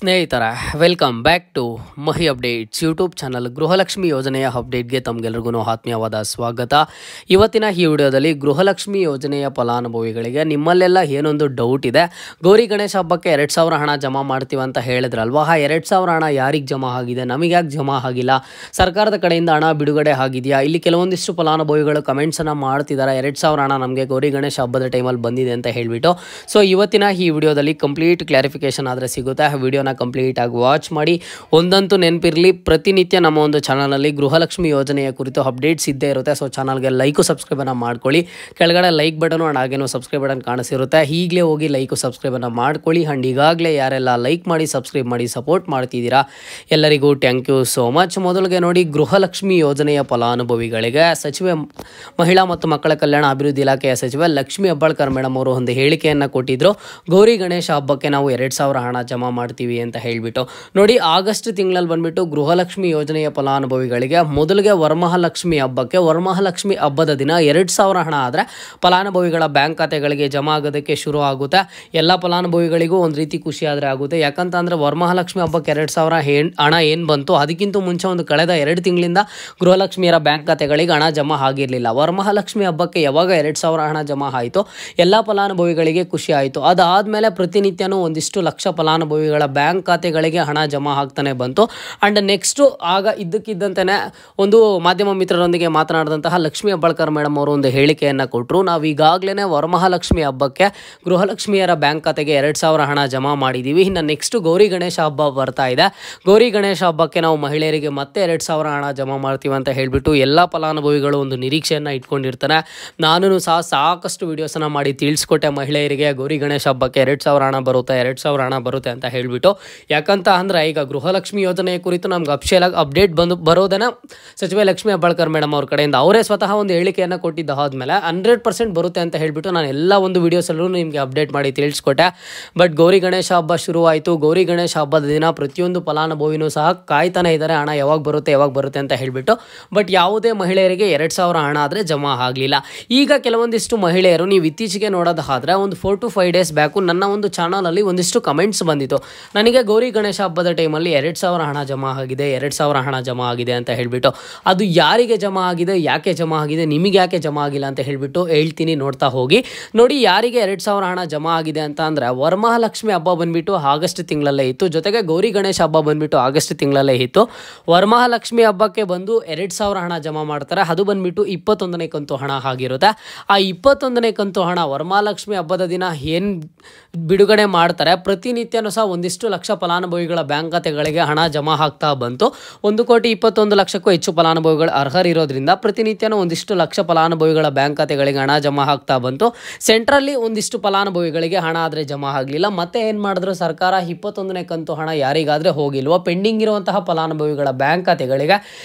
ಸ್ನೇಹಿತರೆ, welcome back to Mahi updates YouTube channel. Gruhalakshmi ಯೋಜನೆಯ ಅಪ್ಡೇಟ್ಗೆ ತಮಗೆಲ್ಲರಿಗೂ ಆತ್ಮೀಯವಾದ ಸ್ವಾಗತ. ಇವತ್ತಿನ ಈ ವಿಡಿಯೋದಲ್ಲಿ ಗೃಹಲಕ್ಷ್ಮಿ ಯೋಜನೆಯ ಫಲಾನುಭವಿಗಳಿಗೆ ನಿಮ್ಮಲ್ಲೆಲ್ಲ ಏನೊಂದು ಡೌಟ್ ಇದೆ. ಗೌರಿ ಗಣೇಶ ಹಬ್ಬಕ್ಕೆ 2,000 ಹಣ ಜಮಾ ಮಾಡ್ತೀವಿ ಅಂತ ಹೇಳಿದ್ರಲ್ವಾ, ಆ 2,000 ಹಣ ಯಾರಿಗೆ ಜಮಾ ಆಗಿದೆ, ನಮಗೆ ಯಾಕೆ ಜಮಾ ಆಗಿಲ್ಲ, ಸರ್ಕಾರದ ಕಡೆಯಿಂದ ಹಣ ಬಿಡುಗಡೆ ಆಗಿದೆಯಾ? ಇಲ್ಲಿ ಕೆಲವೊಂದಿಷ್ಟು ಫಲಾನುಭವಿಗಳು ಕಮೆಂಟ್ಸನ್ನು ಮಾಡ್ತಿದ್ದಾರೆ, 2,000 ಹಣ ನಮಗೆ ಗೌರಿ ಗಣೇಶ ಹಬ್ಬದ ಟೈಮಲ್ಲಿ ಬಂದಿದೆ ಅಂತ ಹೇಳಿಬಿಟ್ಟು. ಸೊ ಇವತ್ತಿನ ಈ ವಿಡಿಯೋದಲ್ಲಿ ಕಂಪ್ಲೀಟ್ ಕ್ಲಾರಿಫಿಕೇಶನ್ ಆದರೆ ಸಿಗುತ್ತೆ. ವಿಡಿಯೋನ ಕಂಪ್ಲೀಟ್ ಆಗಿ ವಾಚ್ ಮಾಡಿ. ಒಂದಂತೂ ನೆನಪಿರಲಿ, ಪ್ರತಿನಿತ್ಯ ನಮ್ಮ ಒಂದು ಚಾನಲಲ್ಲಿ ಗೃಹಲಕ್ಷ್ಮಿ ಯೋಜನೆಯ ಕುರಿತು ಅಪ್ಡೇಟ್ಸ್ ಇದ್ದೇ ಇರುತ್ತೆ. ಸೊ ಚಾನಲ್ಗೆ ಲೈಕು ಸಬ್ಸ್ಕ್ರೈಬನ್ನು ಮಾಡ್ಕೊಳ್ಳಿ. ಕೆಳಗಡೆ like button and ಹಾಗೇನೋ subscribe button ಕಾಣಿಸಿರುತ್ತೆ. ಈಗಲೇ ಹೋಗಿ ಲೈಕು ಸಬ್ಸ್ಕ್ರೈಬನ್ನು ಮಾಡ್ಕೊಳ್ಳಿ. ಆ್ಯಂಡ್ ಈಗಾಗಲೇ ಯಾರೆಲ್ಲ ಲೈಕ್ ಮಾಡಿ ಸಬ್ಸ್ಕ್ರೈಬ್ ಮಾಡಿ ಸಪೋರ್ಟ್ ಮಾಡ್ತಿದ್ದೀರಾ ಎಲ್ಲರಿಗೂ ಥ್ಯಾಂಕ್ ಯು ಸೋ ಮಚ್. ಮೊದಲಿಗೆ ನೋಡಿ, ಗೃಹಲಕ್ಷ್ಮಿ ಯೋಜನೆಯ ಫಲಾನುಭವಿಗಳಿಗೆ ಸಚಿವೆ, ಮಹಿಳಾ ಮತ್ತು ಮಕ್ಕಳ ಕಲ್ಯಾಣ ಅಭಿವೃದ್ಧಿ ಇಲಾಖೆಯ ಸಚಿವೆ ಲಕ್ಷ್ಮಿ ಹೆಬ್ಬಾಳ್ಕರ್ ಮೇಡಮ್ ಅವರು ಒಂದು ಹೇಳಿಕೆಯನ್ನು ಕೊಟ್ಟಿದ್ರು. ಗೌರಿ ಗಣೇಶ ಹಬ್ಬಕ್ಕೆ ನಾವು 2,000 ಹಣ ಜಮಾ ಮಾಡ್ತೀವಿ ಅಂತ ಹೇಳಿಬಿಟ್ಟು. ನೋಡಿ, ಆಗಸ್ಟ್ ತಿಂಗಳಲ್ಲಿ ಬಂದ್ಬಿಟ್ಟು ಗೃಹಲಕ್ಷ್ಮಿ ಯೋಜನೆಯ ಫಲಾನುಭವಿಗಳಿಗೆ ಮೊದಲಿಗೆ ವರಮಹಾಲಕ್ಷ್ಮಿ ಹಬ್ಬದ ದಿನ 2,000 ಹಣ ಆದರೆ ಫಲಾನುಭವಿಗಳ ಬ್ಯಾಂಕ್ ಖಾತೆಗಳಿಗೆ ಜಮಾ ಆಗೋದಕ್ಕೆ ಶುರು ಆಗುತ್ತೆ. ಎಲ್ಲ ಫಲಾನುಭವಿಗಳಿಗೂ ಒಂದು ರೀತಿ ಖುಷಿ ಆದರೆ ಆಗುತ್ತೆ. ಯಾಕಂತಂದರೆ ವರಮಹಾಲಕ್ಷ್ಮಿ ಹಬ್ಬಕ್ಕೆ 2,000 ಹಣ ಏನು ಬಂತು, ಅದಕ್ಕಿಂತ ಮುಂಚೆ ಒಂದು ಕಳೆದ 2 ತಿಂಗಳಿಂದ ಗೃಹಲಕ್ಷ್ಮಿಯರ ಬ್ಯಾಂಕ್ ಖಾತೆಗಳಿಗೆ ಹಣ ಜಮಾ ಆಗಿರಲಿಲ್ಲ. ವರಮಹಾಲಕ್ಷ್ಮಿ ಹಬ್ಬಕ್ಕೆ ಯಾವಾಗ 2,000 ಹಣ ಜಮಾ ಆಯಿತು, ಎಲ್ಲ ಫಲಾನುಭವಿಗಳಿಗೆ ಖುಷಿ ಆಯಿತು. ಅದಾದಮೇಲೆ ಪ್ರತಿನಿತ್ಯನೂ ಒಂದಿಷ್ಟು ಲಕ್ಷ ಫಲಾನುಭವಿಗಳ ಬ್ಯಾಂಕ್ ಖಾತೆಗಳಿಗೆ ಹಣ ಜಮಾ ಆಗ್ತಾನೆ ಬಂತು. ಆ್ಯಂಡ್ ನೆಕ್ಸ್ಟು ಆಗ ಇದ್ದಕ್ಕಿದ್ದಂತೆಯೇ ಒಂದು ಮಾಧ್ಯಮ ಮಿತ್ರರೊಂದಿಗೆ ಮಾತನಾಡಿದಂತಹ ಲಕ್ಷ್ಮಿ ಹೆಬ್ಬಾಳ್ಕರ್ ಮೇಡಮ್ ಅವರು ಒಂದು ಹೇಳಿಕೆಯನ್ನು ಕೊಟ್ಟರು. ನಾವು ಈಗಾಗಲೇ ವರಮಹಾಲಕ್ಷ್ಮಿ ಹಬ್ಬಕ್ಕೆ ಗೃಹಲಕ್ಷ್ಮಿಯರ ಬ್ಯಾಂಕ್ ಖಾತೆಗೆ 2,000 ಹಣ ಜಮಾ ಮಾಡಿದ್ದೀವಿ. ಇನ್ನು ನೆಕ್ಸ್ಟು ಗೌರಿ ಗಣೇಶ ಹಬ್ಬ ಬರ್ತಾ ಇದೆ. ಗೌರಿ ಗಣೇಶ ಹಬ್ಬಕ್ಕೆ ನಾವು ಮಹಿಳೆಯರಿಗೆ ಮತ್ತೆ 2,000 ಹಣ ಜಮಾ ಮಾಡ್ತೀವಿ ಅಂತ ಹೇಳಿಬಿಟ್ಟು ಎಲ್ಲ ಫಲಾನುಭವಿಗಳು ಒಂದು ನಿರೀಕ್ಷೆಯನ್ನು ಇಟ್ಕೊಂಡಿರ್ತಾರೆ. ನಾನು ಸಹ ಸಾಕಷ್ಟು ವಿಡಿಯೋಸನ್ನು ಮಾಡಿ ತಿಳಿಸ್ಕೊಟ್ಟೆ ಮಹಿಳೆಯರಿಗೆ, ಗೌರಿ ಗಣೇಶ ಹಬ್ಬಕ್ಕೆ 2,000 ಹಣ ಬರುತ್ತೆ, 2,000 ಹಣ ಬರುತ್ತೆ ಅಂತ ಹೇಳಿಬಿಟ್ಟು. ಯಾಕಂತ ಅಂದರೆ ಈಗ ಗೃಹಲಕ್ಷ್ಮಿ ಯೋಜನೆಯ ಕುರಿತು ನಮ್ಗೆ ಅಪ್ಡೇಟ್ ಬರೋದೇನ ಸಚಿವೆ ಲಕ್ಷ್ಮಿ ಹೆಬ್ಬಾಳ್ಕರ್ ಮೇಡಮ್ ಅವ್ರ ಕಡೆಯಿಂದ ಅವರೇ ಸ್ವತಃ ಒಂದು ಹೇಳಿಕೆಯನ್ನು ಕೊಟ್ಟಿದ್ದಾದ್ಮೇಲೆ 100% ಬರುತ್ತೆ ಅಂತ ಹೇಳಿಬಿಟ್ಟು ನಾನು ಎಲ್ಲ ಒಂದು ವೀಡಿಯೋಸಲ್ಲೂ ನಿಮಗೆ ಅಪ್ಡೇಟ್ ಮಾಡಿ ತಿಳಿಸ್ಕೊಟ್ಟೆ. ಬಟ್ ಗೌರಿ ಗಣೇಶ ಹಬ್ಬ ಶುರುವಾಯಿತು. ಗೌರಿ ಗಣೇಶ ಹಬ್ಬದ ದಿನ ಪ್ರತಿಯೊಂದು ಫಲಾನುಭವಿನೂ ಸಹ ಕಾಯ್ತಾನೆ ಇದ್ದಾರೆ, ಹಣ ಯಾವಾಗ ಬರುತ್ತೆ ಅಂತ ಹೇಳಿಬಿಟ್ಟು. ಬಟ್ ಯಾವುದೇ ಮಹಿಳೆಯರಿಗೆ 2,000 ಹಣ ಆದರೆ ಜಮಾ ಆಗಲಿಲ್ಲ. ಈಗ ಕೆಲವೊಂದಿಷ್ಟು ಮಹಿಳೆಯರು, ನೀವು ಇತ್ತೀಚೆಗೆ ನೋಡೋದಾದರೆ ಒಂದು 4 to 5 ಡೇಸ್ ಬ್ಯಾಕು ನನ್ನ ಒಂದು ಚಾನಲಲ್ಲಿ ಒಂದಿಷ್ಟು ಕಮೆಂಟ್ಸ್ ಬಂದಿತ್ತು, ನನಗೆ ಗೌರಿ ಗಣೇಶ ಹಬ್ಬದ ಟೈಮಲ್ಲಿ 2,000 ಹಣ ಜಮಾ ಆಗಿದೆ, 2,000 ಹಣ ಜಮಾ ಆಗಿದೆ ಅಂತ ಹೇಳಿಬಿಟ್ಟು. ಅದು ಯಾರಿಗೆ ಜಮಾ ಆಗಿದೆ, ಯಾಕೆ ಜಮಾ ಆಗಿದೆ, ನಿಮಗೆ ಯಾಕೆ ಜಮಾ ಆಗಿಲ್ಲ ಅಂತ ಹೇಳಿಬಿಟ್ಟು ಹೇಳ್ತೀನಿ, ನೋಡ್ತಾ ಹೋಗಿ. ನೋಡಿ, ಯಾರಿಗೆ 2,000 ಹಣ ಜಮಾ ಆಗಿದೆ ಅಂತ ಅಂದರೆ ವರಮಹಾಲಕ್ಷ್ಮಿ ಹಬ್ಬ ಬಂದುಬಿಟ್ಟು ಆಗಸ್ಟ್ ತಿಂಗಳಲ್ಲೇ ಇತ್ತು, ಜೊತೆಗೆ ಗೌರಿ ಗಣೇಶ ಹಬ್ಬ ಬಂದುಬಿಟ್ಟು ಆಗಸ್ಟ್ ತಿಂಗಳಲ್ಲೇ ಇತ್ತು. ವರಮಹಾಲಕ್ಷ್ಮಿ ಹಬ್ಬಕ್ಕೆ ಬಂದು 2,000 ಹಣ ಜಮಾ ಮಾಡ್ತಾರೆ. ಅದು ಬಂದುಬಿಟ್ಟು 21ನೇ ಕಂತು ಹಣ ಆಗಿರುತ್ತೆ. ಆ 21ನೇ ಕಂತು ಹಣ ವರಮಹಾಲಕ್ಷ್ಮಿ ಹಬ್ಬದ ದಿನ ಏನು ಬಿಡುಗಡೆ ಮಾಡ್ತಾರೆ, ಪ್ರತಿನಿತ್ಯನೂ ಸಹ ಒಂದಿಷ್ಟು ಲಕ್ಷ ಫಲಾನುಭವಿಗಳ ಬ್ಯಾಂಕ್ ಖಾತೆಗಳಿಗೆ ಹಣ ಜಮಾ ಆಗ್ತಾ ಬಂತು. 1,21,00,000ಕ್ಕೂ ಹೆಚ್ಚು ಫಲಾನುಭವಿಗಳು ಅರ್ಹರಿರೋದ್ರಿಂದ ಪ್ರತಿನಿತ್ಯನೂ ಒಂದಿಷ್ಟು ಲಕ್ಷ ಫಲಾನುಭವಿಗಳ ಬ್ಯಾಂಕ್ ಖಾತೆಗಳಿಗೆ ಹಣ ಜಮಾ ಆಗ್ತಾ ಬಂತು. ಸೆಂಟ್ರಲ್ಲಿ ಒಂದಿಷ್ಟು ಫಲಾನುಭವಿಗಳಿಗೆ ಹಣ ಆದರೆ ಜಮಾ ಆಗಲಿಲ್ಲ. ಮತ್ತೆ ಏನು ಮಾಡಿದ್ರು ಸರ್ಕಾರ, 21ನೇ ಕಂತು ಹಣ ಯಾರಿಗಾದರೆ ಹೋಗಿಲ್ವೋ ಪೆಂಡಿಂಗ್ ಇರುವಂತಹ ಫಲಾನುಭವಿಗಳ ಬ್ಯಾಂಕ್ ಖಾತೆಗಳಿಗೆ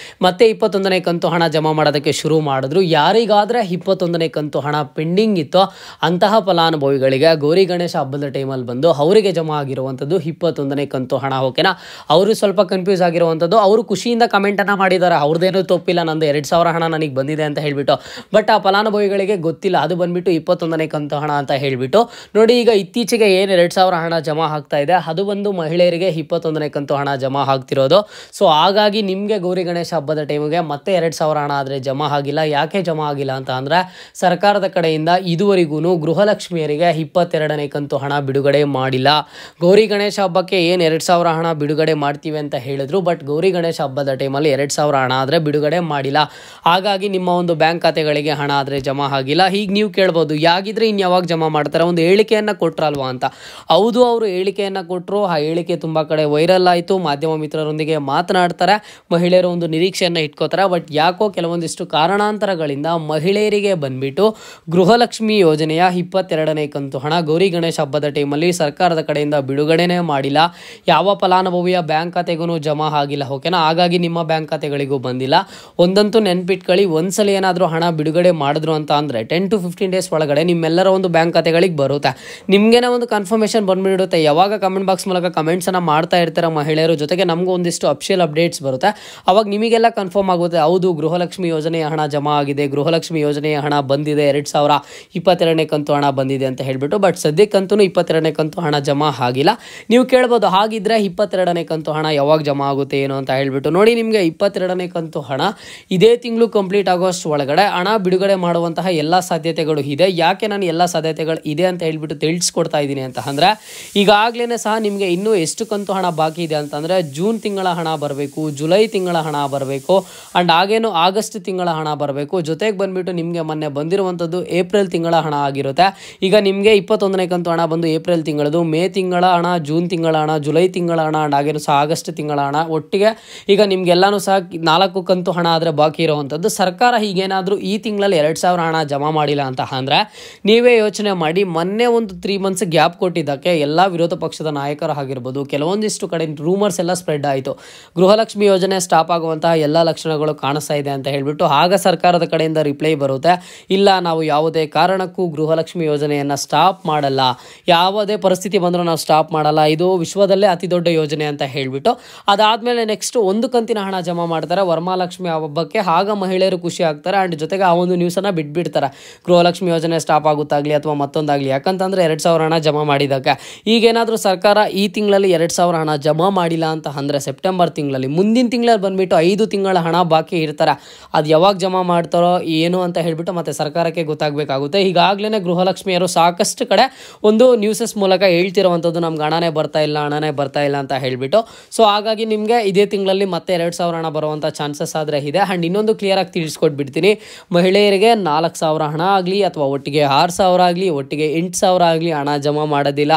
ಮತ್ತೆ 21ನೇ ಕಂತು ಹಣ ಜಮಾ ಮಾಡೋದಕ್ಕೆ ಶುರು ಮಾಡಿದ್ರು. ಯಾರಿಗಾದರೆ 21ನೇ ಕಂತು ಹಣ ಪೆಂಡಿಂಗ್ ಇತ್ತೋ ಅಂತಹ ಫಲಾನುಭವಿಗಳಿಗೆ ಗೌರಿ ಗಣೇಶ ಹಬ್ಬದ ಟೈಮಲ್ಲಿ ಬಂದು ಅವರಿಗೆ ಜಮಾ ಆಗಿರುವಂಥದ್ದು 21ನೇ ಕಂತು ಹಣ. ಓಕೆನಾ? ಅವರು ಸ್ವಲ್ಪ ಕನ್ಫ್ಯೂಸ್ ಆಗಿರುವಂಥದ್ದು. ಅವರು ಖುಷಿಯಿಂದ ಕಮೆಂಟನ್ನು ಮಾಡಿದ್ದಾರೆ, ಅವ್ರದ್ದೇನೂ ತಪ್ಪಿಲ್ಲ, ನಂದು 2,000 ಹಣ ನನಗೆ ಬಂದಿದೆ ಅಂತ ಹೇಳಿಬಿಟ್ಟು. ಬಟ್ ಆ ಫಲಾನುಭವಿಗಳಿಗೆ ಗೊತ್ತಿಲ್ಲ ಅದು ಬಂದುಬಿಟ್ಟು 21ನೇ ಕಂತು ಹಣ ಅಂತ ಹೇಳಿಬಿಟ್ಟು. ನೋಡಿ, ಈಗ ಇತ್ತೀಚೆಗೆ ಏನು 2,000 ಹಣ ಜಮಾ ಆಗ್ತಾ ಇದೆ, ಅದು ಒಂದು ಮಹಿಳೆಯರಿಗೆ 21ನೇ ಕಂತು ಹಣ ಜಮಾ ಆಗ್ತಿರೋದು. ಸೊ ಹಾಗಾಗಿ ನಿಮಗೆ ಗೌರಿ ಗಣೇಶ ಹಬ್ಬದ ಟೈಮಿಗೆ ಮತ್ತೆ 2,000 ಹಣ ಆದರೆ ಜಮಾ ಆಗಿಲ್ಲ. ಯಾಕೆ ಜಮಾ ಆಗಿಲ್ಲ ಅಂತ ಅಂದರೆ ಸರ್ಕಾರದ ಕಡೆಯಿಂದ ಇದುವರೆಗೂ ಗೃಹಲಕ್ಷ್ಮಿಯರಿಗೆ 22ನೇ ಕಂತು ಹಣ ಬಿಡುಗಡೆ ಮಾಡಿಲ್ಲ. ಗೌರಿ ಗಣೇಶ ಹಬ್ಬಕ್ಕೆ ಏನು 2,000 ಹಣ ಬಿಡುಗಡೆ ಮಾಡ್ತೀವಿ ಅಂತ ಹೇಳಿದ್ರು, ಬಟ್ ಗೌರಿ ಗಣೇಶ ಹಬ್ಬದ ಟೈಮಲ್ಲಿ 2,000 ಹಣ ಆದರೆ ಬಿಡುಗಡೆ ಮಾಡಿಲ್ಲ. ಹಾಗಾಗಿ ನಿಮ್ಮ ಒಂದು ಬ್ಯಾಂಕ್ ಖಾತೆಗಳಿಗೆ ಹಣ ಆದರೆ ಜಮಾ ಆಗಿಲ್ಲ. ಈಗ ನೀವು ಕೇಳ್ಬೋದು, ಯಾಗಿದ್ರೆ ಇನ್ನು ಯಾವಾಗ ಜಮಾ ಮಾಡ್ತಾರೆ, ಒಂದು ಹೇಳಿಕೆಯನ್ನು ಕೊಟ್ರಲ್ವಾ ಅಂತ. ಹೌದು, ಅವರು ಹೇಳಿಕೆಯನ್ನು ಕೊಟ್ಟರು. ಆ ಹೇಳಿಕೆ ತುಂಬ ಕಡೆ ವೈರಲ್ ಆಯಿತು. ಮಾಧ್ಯಮ ಮಿತ್ರರೊಂದಿಗೆ ಮಾತನಾಡ್ತಾರೆ, ಮಹಿಳೆಯರು ಒಂದು ನಿರೀಕ್ಷೆಯನ್ನು ಇಟ್ಕೋತಾರೆ. ಬಟ್ ಯಾಕೋ ಕೆಲವೊಂದಿಷ್ಟು ಕಾರಣಾಂತರಗಳಿಂದ ಮಹಿಳೆಯರಿಗೆ ಬಂದ್ಬಿಟ್ಟು ಗೃಹಲಕ್ಷ್ಮಿ ಯೋಜನೆಯ 22ನೇ ಕಂತು ಹಣ ಗೌರಿ ಗಣೇಶ ಹಬ್ಬದ ಟೈಮಲ್ಲಿ ಸರ್ಕಾರದ ಕಡೆಯಿಂದ ಬಿಡುಗಡೆನೇ ಮಾಡಿಲ್ಲ. ಯಾವ ಫಲಾನುಭವಿಯ ಬ್ಯಾಂಕ್ ಖಾತೆಗೂ ಜಮಾ ಆಗಿಲ್ಲ. ಓಕೆನಾ? ಹಾಗಾಗಿ ನಿಮ್ಮ ಬ್ಯಾಂಕ್ ಖಾತೆಗಳಿಗೂ ಬಂದಿಲ್ಲ. ಒಂದಂತೂ ನೆನ್ಪಿಟ್ಕೊಳ್ಳಿ, ಒಂದ್ಸಲ ಏನಾದರೂ ಹಣ ಬಿಡುಗಡೆ ಮಾಡಿದ್ರು ಅಂತ ಅಂದರೆ 10 to 15 ಡೇಸ್ ಒಳಗಡೆ ನಿಮ್ಮೆಲ್ಲರ ಒಂದು ಬ್ಯಾಂಕ್ ಖಾತೆಗಳಿಗೆ ಬರುತ್ತೆ. ನಿಮಗೇನೆ ಒಂದು ಕನ್ಫರ್ಮೇಷನ್ ಬಂದ್ಬಿಡುತ್ತೆ. ಯಾವಾಗ ಕಮೆಂಟ್ ಬಾಕ್ಸ್ ಮೂಲಕ ಕಮೆಂಟ್ಸನ್ನು ಮಾಡ್ತಾ ಇರ್ತಾರೆ ಮಹಿಳೆಯರು, ಜೊತೆಗೆ ನಮಗೂ ಒಂದಿಷ್ಟು ಅಫಿಷಿಯಲ್ ಅಪ್ಡೇಟ್ಸ್ ಬರುತ್ತೆ. ಅವಾಗ ನಿಮಗೆಲ್ಲ ಕನ್ಫರ್ಮ್ ಆಗುತ್ತೆ, ಹೌದು ಗೃಹಲಕ್ಷ್ಮಿ ಯೋಜನೆಯ ಹಣ ಜಮಾ ಆಗಿದೆ, ಗೃಹಲಕ್ಷ್ಮಿ ಯೋಜನೆಯ ಹಣ ಬಂದಿದೆ, 2,022ನೇ ಕಂತು ಹಣ ಬಂದಿದೆ ಅಂತ ಹೇಳಿಬಿಟ್ಟು. ಬಟ್ ಸದ್ಯಕ್ಕಂತೂ 22ನೇ ಕಂತು ಹಣ ಜಮಾ ಆಗಿಲ್ಲ. ನೀವು ಕೇಳ್ಬೋದು, ಹಾಗಿದ್ರೆ 22ನೇ ಕಂತು ಹಣ ಯಾವಾಗ ಜಮಾ ಆಗುತ್ತೆ ಏನು ಅಂತ ಹೇಳ್ಬಿಟ್ಟು. ನೋಡಿ, ನಿಮಗೆ 22ನೇ ಕಂತು ಹಣ ಇದೇ ತಿಂಗಳು ಕಂಪ್ಲೀಟ್ ಆಗೋಷ್ಟು ಒಳಗಡೆ ಹಣ ಬಿಡುಗಡೆ ಮಾಡುವಂತಹ ಎಲ್ಲ ಸಾಧ್ಯತೆಗಳು ಇದೆ. ಯಾಕೆ ನಾನು ಎಲ್ಲ ಸಾಧ್ಯತೆಗಳು ಇದೆ ಅಂತ ಹೇಳ್ಬಿಟ್ಟು ತಿಳಿಸ್ಕೊಡ್ತಾ ಇದ್ದೀನಿ ಅಂತ ಅಂದರೆ, ಈಗಾಗಲೇ ಸಹ ನಿಮಗೆ ಇನ್ನೂ ಎಷ್ಟು ಕಂತು ಹಣ ಬಾಕಿ ಇದೆ ಅಂತಂದರೆ, ಜೂನ್ ತಿಂಗಳ ಹಣ ಬರಬೇಕು, ಜುಲೈ ತಿಂಗಳ ಹಣ ಬರಬೇಕು, ಆ್ಯಂಡ್ ಹಾಗೇನು ಆಗಸ್ಟ್ ತಿಂಗಳ ಹಣ ಬರಬೇಕು. ಜೊತೆಗೆ ಬಂದುಬಿಟ್ಟು ನಿಮಗೆ ಮೊನ್ನೆ ಬಂದಿರುವಂಥದ್ದು ಏಪ್ರಿಲ್ ತಿಂಗಳ ಹಣ ಆಗಿರುತ್ತೆ. ಈಗ ನಿಮಗೆ 21ನೇ ಕಂತು ಹಣ ಬಂದು ಏಪ್ರಿಲ್ ತಿಂಗಳದು, ಮೇ ತಿಂಗಳ ಹಣ, ಜೂನ್ ತಿಂಗಳ ಹಣ, ಜುಲೈ ತಿಂಗಳ ಹಣ, ಆ್ಯಂಡ್ ಹಾಗೇನು ಸಹ ಆಗಸ್ಟ್ ತಿಂಗಳ ಹಣ. ಒಟ್ಟಿಗೆ ಈಗ ನಿಮಗೆಲ್ಲನೂ ಸಹ 4 ಕಂತು ಹಣ ಆದರೆ ಬಾಕಿ ಇರುವಂಥದ್ದು. ಸರ್ಕಾರ ಹೀಗೇನಾದರೂ ಈ ತಿಂಗಳಲ್ಲಿ 2,000 ಹಣ ಜಮಾ ಮಾಡಿಲ್ಲ ಅಂತ ಅಂದರೆ ನೀವೇ ಯೋಚನೆ ಮಾಡಿ. ಮೊನ್ನೆ ಒಂದು 3 ಮಂತ್ಸ್ ಗ್ಯಾಪ್ ಕೊಟ್ಟಿದ್ದಕ್ಕೆ ಎಲ್ಲ ವಿರೋಧ ಪಕ್ಷದ ನಾಯಕರು ಆಗಿರ್ಬೋದು, ಕೆಲವೊಂದಿಷ್ಟು ಕಡೆ ರೂಮರ್ಸ್ ಎಲ್ಲ ಸ್ಪ್ರೆಡ್ ಆಯಿತು. ಗೃಹಲಕ್ಷ್ಮಿ ಯೋಜನೆ ಸ್ಟಾಪ್ ಆಗುವಂತಹ ಎಲ್ಲ ಲಕ್ಷಣಗಳು ಕಾಣಿಸ್ತಾ ಇದೆ ಅಂತ ಹೇಳಿಬಿಟ್ಟು ಆಗ ಸರ್ಕಾರದ ಕಡೆಯಿಂದ ರಿಪ್ಲೈ ಬರುತ್ತೆ, ಇಲ್ಲ ನಾವು ಯಾವುದೇ ಕಾರಣಕ್ಕೂ ಗೃಹಲಕ್ಷ್ಮಿ ಯೋಜನೆಯನ್ನು ಸ್ಟಾಪ್ ಮಾಡಲ್ಲ, ಯಾವುದೇ ಪರಿಸ್ಥಿತಿ ಬಂದರೂ ನಾವು ಸ್ಟಾಪ್ ಮಾಡಲ್ಲ, ಇದು ವಿಶ್ವದಲ್ಲೇ ಅತಿ ದೊಡ್ಡ ಯೋಜನೆ ಅಂತ ಹೇಳಿಬಿಟ್ಟು. ಅದಾದಮೇಲೆ ನೆಕ್ಸ್ಟ್ 1 ಕಂತಿನ ಹಣ ಜಮಾ ಮಾಡ್ತಾರೆ ವರಮಹಾಲಕ್ಷ್ಮಿ ಹಬ್ಬಕ್ಕೆ. ಆಗ ಮಹಿಳೆಯರು ಖುಷಿ ಆಗ್ತಾರೆ, ಆ್ಯಂಡ್ ಜೊತೆಗೆ ಆ ಒಂದು ನ್ಯೂಸನ್ನು ಬಿಟ್ಬಿಡ್ತಾರೆ, ಗೃಹಲಕ್ಷ್ಮಿ ಯೋಜನೆ ಸ್ಟಾಪ್ ಆಗುತ್ತಾಗಲಿ ಅಥವಾ ಮತ್ತೊಂದಾಗಲಿ. ಯಾಕಂತಂದರೆ 2,000 ಹಣ ಜಮಾ ಮಾಡಿದ್ದಕ್ಕೆ. ಈಗೇನಾದರೂ ಸರ್ಕಾರ ಈ ತಿಂಗಳಲ್ಲಿ 2,000 ಹಣ ಜಮಾ ಮಾಡಿಲ್ಲ ಅಂತ ಅಂದರೆ ಸೆಪ್ಟೆಂಬರ್ ತಿಂಗಳಲ್ಲಿ, ಮುಂದಿನ ತಿಂಗಳಲ್ಲಿ ಬಂದುಬಿಟ್ಟು 5 ತಿಂಗಳ ಹಣ ಬಾಕಿ ಇರ್ತಾರೆ. ಅದು ಯಾವಾಗ ಜಮಾ ಮಾಡ್ತಾರೋ ಏನು ಅಂತ ಹೇಳಿಬಿಟ್ಟು ಮತ್ತೆ ಸರ್ಕಾರಕ್ಕೆ ಗೊತ್ತಾಗಬೇಕಾಗುತ್ತೆ. ಈಗಾಗಲೇ ಗೃಹಲಕ್ಷ್ಮಿಯರು ಸಾಕಷ್ಟು ಕಡೆ ಒಂದು ನ್ಯೂಸಸ್ ಮೂಲಕ ಹೇಳ್ತಿರುವಂಥದ್ದು, ನಮ್ಗೆ ಹಣನೇ ಬರ್ತಾ ಇಲ್ಲ ಅಂತ ಹೇಳಿಬಿಟ್ಟು. ಸೊ ಹಾಗಾಗಿ ನಿಮಗೆ ಇದೇ ತಿಂಗಳಲ್ಲಿ ಮತ್ತೆ 2,000 ಹಣ ಬರುವಂಥ ಚಾನ್ಸಸ್ ಆದರೆ ಇದೆ. ಆ್ಯಂಡ್ ಇನ್ನೊಂದು ಕ್ಲಿಯರಾಗಿ ತಿಳಿಸ್ಕೊಟ್ಬಿಡ್ತೀನಿ, ಮಹಿಳೆಯರಿಗೆ 4,000 ಹಣ ಆಗಲಿ ಅಥವಾ ಒಟ್ಟಿಗೆ 6,000 ಆಗಲಿ ಒಟ್ಟಿಗೆ 8,000 ಆಗಲಿ ಹಣ ಜಮಾ ಮಾಡೋದಿಲ್ಲ.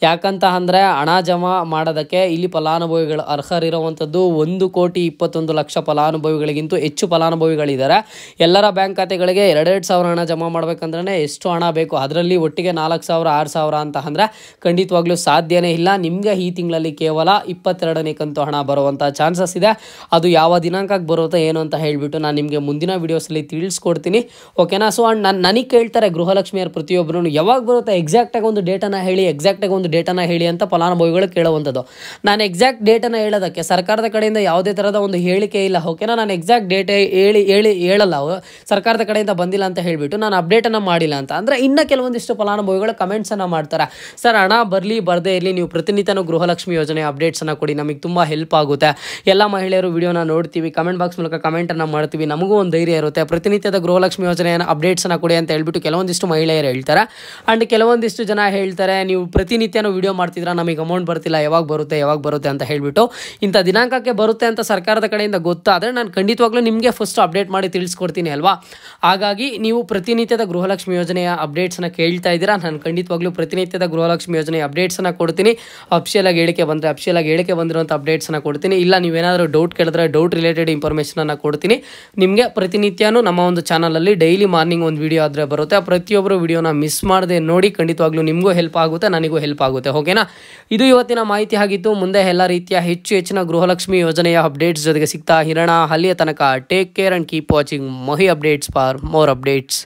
ಯಾಕಂತ ಅಂದರೆ ಹಣ ಜಮಾ ಮಾಡೋದಕ್ಕೆ ಇಲ್ಲಿ ಫಲಾನುಭವಿಗಳು ಅರ್ಹರಿರುವಂಥದ್ದು 1,21,00,000 ಫಲಾನುಭವಿಗಳಿಗಿಂತ ಹೆಚ್ಚು ಫಲಾನುಭವಿಗಳಿದ್ದಾರೆ. ಎಲ್ಲರ ಬ್ಯಾಂಕ್ ಖಾತೆಗಳಿಗೆ 2,000 ಹಣ ಜಮಾ ಮಾಡಬೇಕಂದ್ರೆ ಎಷ್ಟು ಹಣ ಬೇಕು? ಅದರಲ್ಲಿ ಒಟ್ಟಿಗೆ 4,000 6,000 ಅಂತ ಅಂದರೆ ಖಂಡಿತವಾಗ್ಲೂ ಸಾಧ್ಯನೇ ಇಲ್ಲ. ನಿಮಗೆ ಈ ತಿಂಗಳಲ್ಲಿ ಕೇವಲ 22ನೇ ಕಂತು ಹಣ ಬರುವಂಥ ಚಾನ್ಸಸ್ ಇದೆ. ಅದು ಯಾವ ದಿನಾಂಕಕ್ಕೆ ಬರುತ್ತೆ ಏನು ಅಂತ ಹೇಳಿಬಿಟ್ಟು ನಾನು ನಿಮಗೆ ಮುಂದಿನ ವೀಡಿಯೋಸಲ್ಲಿ ತಿಳಿಸ್ಕೊಡ್ತೀನಿ, ಓಕೆನಾ? ಸೊ ಆ್ಯಂಡ್ ನನಗೆ ಕೇಳ್ತಾರೆ ಗೃಹಲಕ್ಷ್ಮಿಯರು ಪ್ರತಿಯೊಬ್ಬರು, ಯಾವಾಗ ಬರುತ್ತೆ ಎಕ್ಸಾಕ್ಟಾಗಿ ಒಂದು ಡೇಟನ್ನು ಹೇಳಿ ಅಂತ ಫಲಾನುಭವಿಗಳು ಕೇಳುವಂಥದ್ದು. ನಾನು ಎಕ್ಸಾಕ್ಟ್ ಡೇಟನ್ನು ಹೇಳೋದಕ್ಕೆ ಸರ್ಕಾರದ ಕಡೆಯಿಂದ ಯಾವುದೇ ಥರದ ಒಂದು ಹೇಳಿಕೆ ಇಲ್ಲ, ಓಕೆನಾ? ನಾನು ಎಕ್ಸಾಕ್ಟ್ ಡೇಟ್ ಹೇಳಲ್ಲ, ಸರ್ಕಾರದ ಕಡೆಯಿಂದ ಬಂದಿಲ್ಲ ಅಂತ ಹೇಳಿಬಿಟ್ಟು ನಾನು ಅಪ್ಡೇಟನ್ನು ಮಾಡಿಲ್ಲ ಅಂತ ಅಂದರೆ. ಇನ್ನು ಕೆಲವೊಂದಿಷ್ಟು ಫಲಾನುಭವಿಗಳು ಕಮೆಂಟ್ಸನ್ನು ಮಾಡ್ತಾರೆ, ಸರ್ ಹಣ ಬರದೇ ಇರಲಿ, ನೀವು ಪ್ರತಿನಿತ್ಯನೂ ಗೃಹಲಕ್ಷ್ಮಿ ಯೋಜನೆ ಅಪ್ಡೇಟ್ಸನ್ನು ಕೊಡಿ, ನಮಗೆ ತುಂಬ ಹೆಲ್ಪ್ ಆಗುತ್ತೆ. ಎಲ್ಲ ಮಹಿಳೆಯರು ವಿಡಿಯೋನ ನೋಡ್ತೀವಿ, ಕಮೆಂಟ್ ಬಾಕ್ಸ್ ಮೂಲಕ ಕಮೆಂಟನ್ನು ಮಾಡ್ತೀವಿ, ನಮಗೂ ಒಂದು ಧೈರ್ಯ ಇರುತ್ತೆ. ಪ್ರತಿನಿತ್ಯದ ಗೃಹಲಕ್ಷ್ಮಿ ಯೋಜನೆಯನ್ನು ಅಪ್ಡೇಟ್ಸನ್ನು ಕೊಡಿ ಅಂತ ಹೇಳ್ಬಿಟ್ಟು ಕೆಲವೊಂದಿಷ್ಟು ಮಹಿಳೆಯರು ಹೇಳ್ತಾರೆ. ಆ್ಯಂಡ್ ಕೆಲವೊಂದಿಷ್ಟು ಜನ ಹೇಳ್ತಾರೆ, ನೀವು ಪ್ರತಿನಿತ್ಯನೂ ವಿಡಿಯೋ ಮಾಡ್ತಿದ್ರೆ ನಮಗೆ ಅಮೌಂಟ್ ಬರ್ತಿಲ್ಲ, ಯಾವಾಗ ಬರುತ್ತೆ ಅಂತ ಹೇಳಿಬಿಟ್ಟು. ಇಂಥ ದಿನಾಂಕಕ್ಕೆ ಬರುತ್ತೆ ಅಂತ ಸರ್ಕಾರದ ಕಡೆಯಿಂದ ಗೊತ್ತಾದರೆ ನಾನು ಖಂಡಿತವಾಗ್ಲೂ ನಿಮಗೆ ಫಸ್ಟ್ ಅಪ್ಡೇಟ್ ಮಾಡಿ ತಿಳಿಸ್ಕೊಡ್ತೀನಿ ಅಲ್ವಾ. ಹಾಗಾಗಿ ನೀವು ಪ್ರತಿನಿತ್ಯದ ಗೃಹಲಕ್ಷ್ಮಿ ಯೋಜನೆಯ ಅಪ್ಡೇಟ್ಸನ್ನು ಕೇಳ್ತಾ ಇದ್ದೀರಾ, ನಾನು ಖಂಡಿತವಾಗ್ಲೂ ಪ್ರತಿನಿತ್ಯದ ಗೃಹಲಕ್ಷ್ಮಿ ಯೋಜನೆಯ ಅಪ್ಡೇಟ್ಸನ್ನು ಕೊಡ್ತೀನಿ. ಅಫಿಷಿಯಲಾಗಿ ಹೇಳಿಕೆ ಬಂದಿರುವಂಥ ಅಪ್ಡೇಟ್ಸನ್ನು ಕೊಡ್ತೀನಿ. ಇಲ್ಲ ನೀವೇನಾದರೂ ಡೌಟ್ ಕೇಳಿದ್ರೆ ಡೌಟ್ ರಿಲೇಟೆಡ್ ಇನ್ಫಾರ್ಮೇಷನನ್ನು ಕೊಡ್ತೀನಿ ನಿಮಗೆ. ಪ್ರತಿನಿತ್ಯನೂ ನಮ್ಮ ಒಂದು ಚಾನಲಲ್ಲಿ ಡೈಲಿ ಮಾರ್ನಿಂಗ್ ಒಂದು ವಿಡಿಯೋ ಆದರೆ ಬರುತ್ತೆ. ಪ್ರತಿಯೊಬ್ಬರು ವಿಡಿಯೋನ ಮಿಸ್ ಮಾಡದೆ ನೋಡಿ, ಖಂಡಿತವಾಗ್ಲೂ ನಿಮಗೂ ಹೆಲ್ಪ್ ಆಗುತ್ತೆ, ನನಗೂ ಹೆಲ್ಪ್ ಆಗುತ್ತೆ, ಓಕೆನಾ? ಇದು ಇವತ್ತಿನ ಮಾಹಿತಿ ಆಗಿತ್ತು. ಮುಂದೆ ಎಲ್ಲ ರೀತಿಯ ಹೆಚ್ಚಿನ ಗೃಹಲಕ್ಷ್ಮಿ ಯೋಜನೆಯ ಅಪ್ಡೇಟ್ಸ್ ಜೊತೆಗೆ ಸಿಗ್ತಾ ಇರೋಣ. ಅಲ್ಲಿಯ ತನಕ take care and keep watching Mahi updates for more updates.